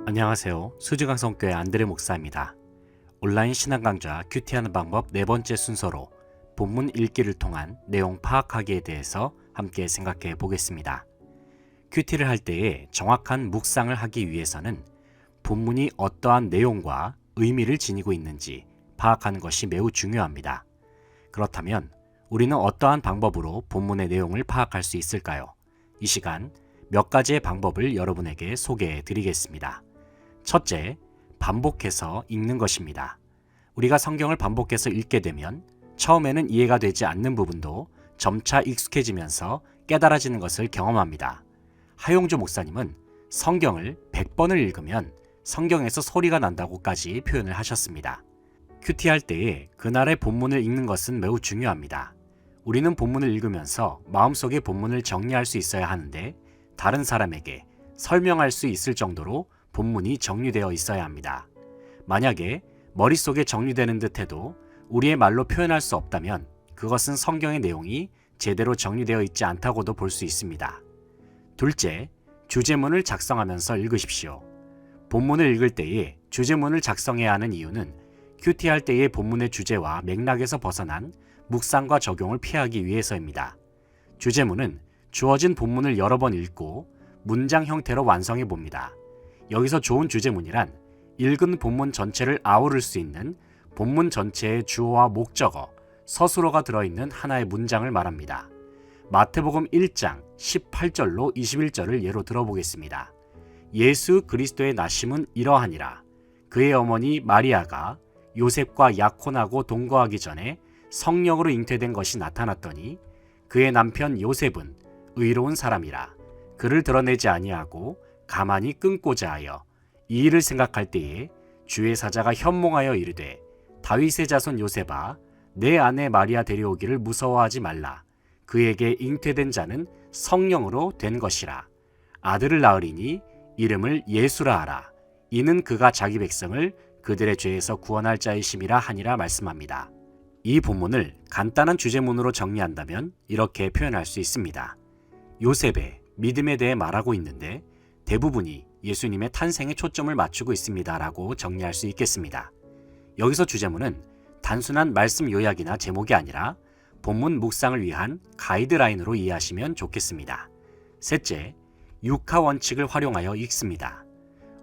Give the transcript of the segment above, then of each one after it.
안녕하세요. 수지강성교회 안드레 목사입니다. 온라인 신앙 강좌 큐티하는 방법 네 번째 순서로 본문 읽기를 통한 내용 파악하기에 대해서 함께 생각해 보겠습니다. 큐티를 할 때에 정확한 묵상을 하기 위해서는 본문이 어떠한 내용과 의미를 지니고 있는지 파악하는 것이 매우 중요합니다. 그렇다면 우리는 어떠한 방법으로 본문의 내용을 파악할 수 있을까요? 이 시간 몇 가지의 방법을 여러분에게 소개해 드리겠습니다. 첫째, 반복해서 읽는 것입니다. 우리가 성경을 반복해서 읽게 되면 처음에는 이해가 되지 않는 부분도 점차 익숙해지면서 깨달아지는 것을 경험합니다. 하용조 목사님은 성경을 100번을 읽으면 성경에서 소리가 난다고까지 표현을 하셨습니다. 큐티할 때에 그날의 본문을 읽는 것은 매우 중요합니다. 우리는 본문을 읽으면서 마음속에 본문을 정리할 수 있어야 하는데 다른 사람에게 설명할 수 있을 정도로 본문이 정리되어 있어야 합니다. 만약에 머릿속에 정리되는 듯해도 우리의 말로 표현할 수 없다면 그것은 성경의 내용이 제대로 정리되어 있지 않다고도 볼 수 있습니다. 둘째, 주제문을 작성하면서 읽으십시오. 본문을 읽을 때에 주제문을 작성해야 하는 이유는 큐티할 때의 본문의 주제와 맥락에서 벗어난 묵상과 적용을 피하기 위해서입니다. 주제문은 주어진 본문을 여러 번 읽고 문장 형태로 완성해 봅니다. 여기서 좋은 주제문이란 읽은 본문 전체를 아우를 수 있는 본문 전체의 주어와 목적어, 서술어가 들어있는 하나의 문장을 말합니다. 마태복음 1장 18절로 21절을 예로 들어보겠습니다. 예수 그리스도의 나심은 이러하니라. 그의 어머니 마리아가 요셉과 약혼하고 동거하기 전에 성령으로 잉태된 것이 나타났더니 그의 남편 요셉은 의로운 사람이라. 그를 드러내지 아니하고 가만히 끊고자 하여 이 일을 생각할 때에 주의 사자가 현몽하여 이르되 다윗의 자손 요셉아 내 아내 마리아 데려오기를 무서워하지 말라. 그에게 잉태된 자는 성령으로 된 것이라. 아들을 낳으리니 이름을 예수라 하라. 이는 그가 자기 백성을 그들의 죄에서 구원할 자이심이라 하니라 말씀합니다. 이 본문을 간단한 주제문으로 정리한다면 이렇게 표현할 수 있습니다. 요셉의 믿음에 대해 말하고 있는데 대부분이 예수님의 탄생에 초점을 맞추고 있습니다 라고 정리할 수 있겠습니다. 여기서 주제문은 단순한 말씀 요약이나 제목이 아니라 본문 묵상을 위한 가이드라인으로 이해하시면 좋겠습니다. 셋째, 육하 원칙을 활용하여 읽습니다.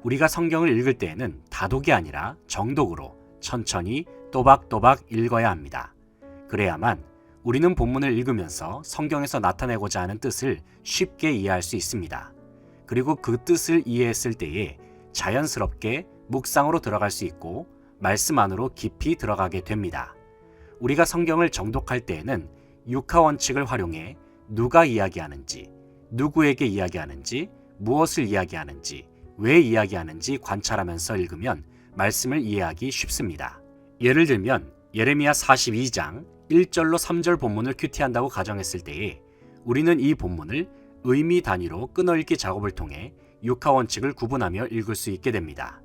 우리가 성경을 읽을 때에는 다독이 아니라 정독으로 천천히 또박또박 읽어야 합니다. 그래야만 우리는 본문을 읽으면서 성경에서 나타내고자 하는 뜻을 쉽게 이해할 수 있습니다. 그리고 그 뜻을 이해했을 때에 자연스럽게 묵상으로 들어갈 수 있고 말씀 안으로 깊이 들어가게 됩니다. 우리가 성경을 정독할 때에는 육하 원칙을 활용해 누가 이야기하는지, 누구에게 이야기하는지, 무엇을 이야기하는지, 왜 이야기하는지 관찰하면서 읽으면 말씀을 이해하기 쉽습니다. 예를 들면 예레미야 42장 1절로 3절 본문을 큐티한다고 가정했을 때에 우리는 이 본문을 의미 단위로 끊어읽기 작업을 통해 육하 원칙을 구분하며 읽을 수 있게 됩니다.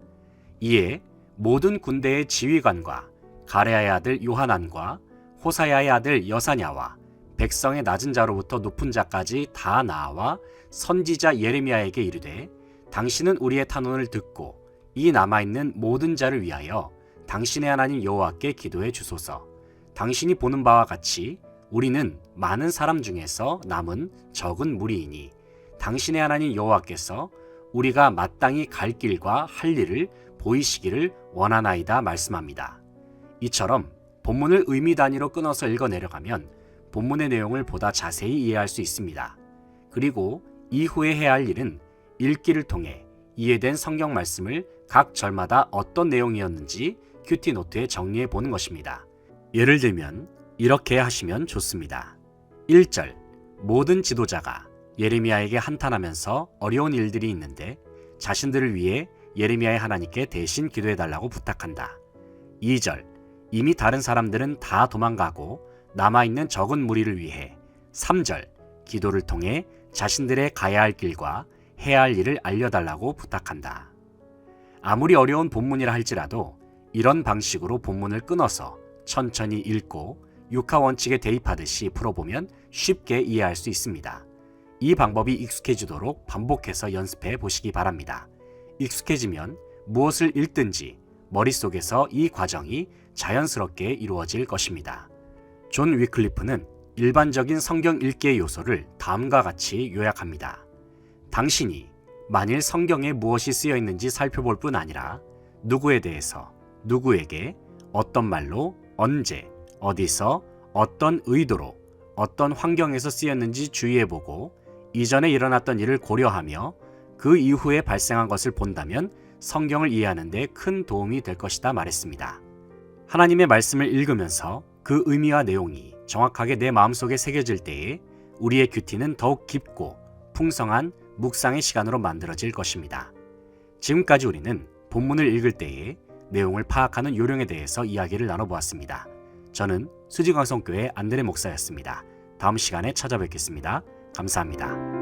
이에 모든 군대의 지휘관과 가레아의 아들 요하난과 호사야의 아들 여사냐와 백성의 낮은 자로부터 높은 자까지 다 나아와 선지자 예레미야에게 이르되 당신은 우리의 탄원을 듣고 이 남아있는 모든 자를 위하여 당신의 하나님 여호와께 기도해 주소서. 당신이 보는 바와 같이 우리는 많은 사람 중에서 남은 적은 무리이니 당신의 하나님 여호와께서 우리가 마땅히 갈 길과 할 일을 보이시기를 원하나이다 말씀합니다. 이처럼 본문을 의미 단위로 끊어서 읽어 내려가면 본문의 내용을 보다 자세히 이해할 수 있습니다. 그리고 이후에 해야 할 일은 읽기를 통해 이해된 성경 말씀을 각 절마다 어떤 내용이었는지 큐티 노트에 정리해 보는 것입니다. 예를 들면 이렇게 하시면 좋습니다. 1절, 모든 지도자가 예레미야에게 한탄하면서 어려운 일들이 있는데 자신들을 위해 예레미야의 하나님께 대신 기도해달라고 부탁한다. 2절, 이미 다른 사람들은 다 도망가고 남아있는 적은 무리를 위해. 3절, 기도를 통해 자신들의 가야 할 길과 해야 할 일을 알려달라고 부탁한다. 아무리 어려운 본문이라 할지라도 이런 방식으로 본문을 끊어서 천천히 읽고 육하 원칙에 대입하듯이 풀어보면 쉽게 이해할 수 있습니다. 이 방법이 익숙해지도록 반복해서 연습해 보시기 바랍니다. 익숙해지면 무엇을 읽든지 머릿속에서 이 과정이 자연스럽게 이루어질 것입니다. 존 위클리프는 일반적인 성경 읽기의 요소를 다음과 같이 요약합니다. 당신이 만일 성경에 무엇이 쓰여 있는지 살펴볼 뿐 아니라 누구에 대해서, 누구에게, 어떤 말로, 언제, 어디서, 어떤 의도로, 어떤 환경에서 쓰였는지 주의해보고 이전에 일어났던 일을 고려하며 그 이후에 발생한 것을 본다면 성경을 이해하는 데 큰 도움이 될 것이다 말했습니다. 하나님의 말씀을 읽으면서 그 의미와 내용이 정확하게 내 마음속에 새겨질 때에 우리의 큐티는 더욱 깊고 풍성한 묵상의 시간으로 만들어질 것입니다. 지금까지 우리는 본문을 읽을 때에 내용을 파악하는 요령에 대해서 이야기를 나눠보았습니다. 저는 수지광성교회 안드레 목사였습니다. 다음 시간에 찾아뵙겠습니다. 감사합니다.